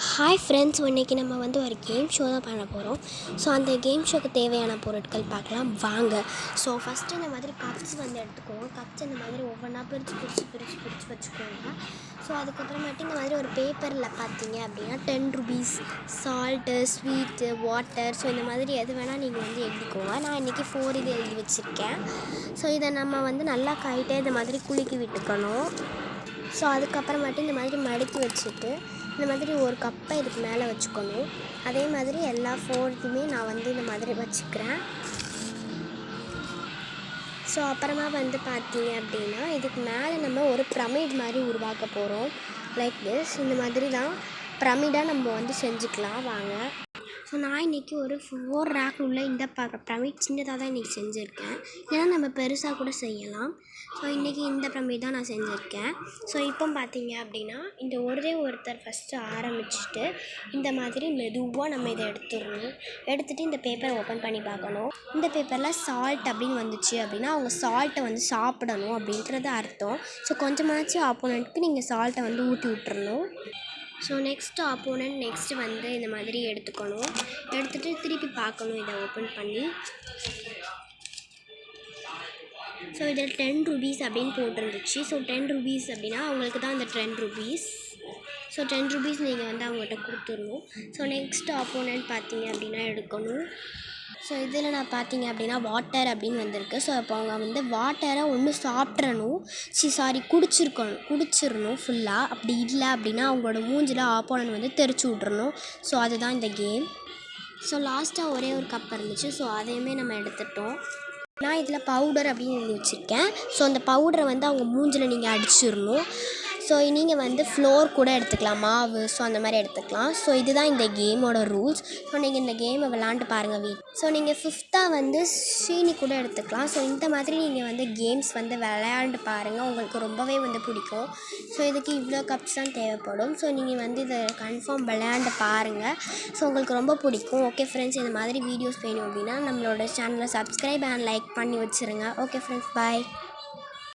Hi friends, இன்றைக்கி நம்ம ஒரு கேம் ஷோ தான் பண்ண போகிறோம். ஸோ அந்த கேம் ஷோக்கு தேவையான பொருட்கள் பார்க்கலாம் வாங்க. ஸோ ஃபஸ்ட்டு இந்த மாதிரி கப்ஸ் எடுத்துக்கோங்க. கப்ஸ் இந்த மாதிரி ஒவ்வொன்றா பிரித்து வச்சுக்கோங்க. ஸோ அதுக்கப்புறமேட்டு இந்த மாதிரி ஒரு பேப்பரில் பார்த்தீங்க அப்படின்னா 10 rupees, salt, sweet, water, so இந்த மாதிரி எது வேணால் நீங்கள் எழுதிக்கோங்க. நான் இன்றைக்கி 4 இது எழுதி வச்சுருக்கேன். ஸோ இதை நம்ம நல்லா கைட்டே இந்த மாதிரி குலுக்கி விட்டுக்கணும். ஸோ அதுக்கப்புறமேட்டு இந்த மாதிரி மடக்கி வச்சுட்டு இந்த மாதிரி ஒரு கப்பை இதுக்கு மேலே வச்சுக்கணும். அதே மாதிரி எல்லா 4த்தையுமே நான் இந்த மாதிரி வச்சுக்கிறேன். ஸோ அப்புறமா பார்த்தீங்க அப்படின்னா இதுக்கு மேலே நம்ம ஒரு பிரமிட் மாதிரி உருவாக்க போகிறோம். Like this. இந்த மாதிரி தான் பிரமிடாக நம்ம செஞ்சுக்கலாம் வாங்க. ஸோ நான் இன்றைக்கி ஒரு 4 rack உள்ள இந்த பிரமிட் சின்னதாக தான் இன்றைக்கி செஞ்சுருக்கேன். ஏன்னா நம்ம பெருசாக கூட செய்யலாம். ஸோ இன்றைக்கி இந்த பிரமிட் தான் நான் செஞ்சுருக்கேன். ஸோ இப்போ பார்த்தீங்க அப்படின்னா இந்த ஒருத்தர் ஃபஸ்ட்டு ஆரம்பிச்சுட்டு இந்த மாதிரி மெதுவாக நம்ம இதை எடுத்துகிட்டு இந்த பேப்பரை ஓப்பன் பண்ணி பார்க்கணும். இந்த பேப்பரில் சால்ட் அப்படின்னு வந்துச்சு அப்படின்னா அவங்க சால்ட்டை சாப்பிடணும் அப்படின்றது அர்த்தம். ஸோ கொஞ்சமாச்சும் ஆப்போனண்ட்டுக்கு நீங்கள் சால்ட்டை ஊட்டி விட்டுறணும். ஸோ நெக்ஸ்ட்டு ஆப்போனண்ட் இந்த மாதிரி எடுத்துக்கணும். எடுத்துகிட்டு திருப்பி பார்க்கணும் இதை ஓப்பன் பண்ணி. ஸோ இதில் 10 rupees அப்படின்னு போட்டிருந்துச்சு. ஸோ 10 rupees அப்படின்னா அவங்களுக்கு தான் அந்த 10 rupees. ஸோ 10 rupees நீங்கள் அவங்கள்ட்ட கொடுத்துடணும். ஸோ நெக்ஸ்ட்டு ஆப்போனண்ட் பார்த்தீங்க அப்படின்னா எடுக்கணும். ஸோ இதில் நான் பார்த்தீங்க அப்படின்னா வாட்டர் அப்படின்னு வந்திருக்கு. ஸோ அப்போ அவங்க வாட்டரை ஒன்று சாப்பிட்றணும், குடிச்சிடணும் ஃபுல்லாக. அப்படி இல்லை அப்படின்னா அவங்களோட மூஞ்சில் ஆப்போனன்ட் தெரிச்சு விட்றணும். ஸோ அதுதான் இந்த கேம். ஸோ லாஸ்ட்டாக ஒரே ஒரு கப் இருந்துச்சு. ஸோ அதையுமே நம்ம எடுத்துட்டோம். நான் இதில் பவுடர் அப்படின்னு எழுதி வச்சுருக்கேன். ஸோ அந்த பவுடரை அவங்க மூஞ்சில் நீங்கள் அடிச்சிடணும். ஸோ நீங்கள் ஃப்ளோர் கூட எடுத்துக்கலாம், மாவு. ஸோ அந்த மாதிரி எடுத்துக்கலாம். ஸோ இதுதான் இந்த கேமோட ரூல்ஸ். ஸோ நீங்கள் இந்த கேமை விளாண்டு பாருங்கள் ஸோ நீங்கள் 5th சீனி கூட எடுத்துக்கலாம். ஸோ இந்த மாதிரி நீங்கள் கேம்ஸ் விளையாண்டு பாருங்கள். உங்களுக்கு ரொம்பவே பிடிக்கும். ஸோ இதுக்கு இவ்வளோ கப்ஸ் தான் தேவைப்படும். ஸோ நீங்கள் இதை கன்ஃபார்ம் விளையாண்டு பாருங்கள். ஸோ உங்களுக்கு ரொம்ப பிடிக்கும். ஓகே ஃப்ரெண்ட்ஸ், இந்த மாதிரி வீடியோஸ் வேணும் அப்படின்னா நம்மளோட சேனலை சப்ஸ்கிரைப் அண்ட் லைக் பண்ணி வச்சுருங்க. ஓகே ஃப்ரெண்ட்ஸ், பாய்.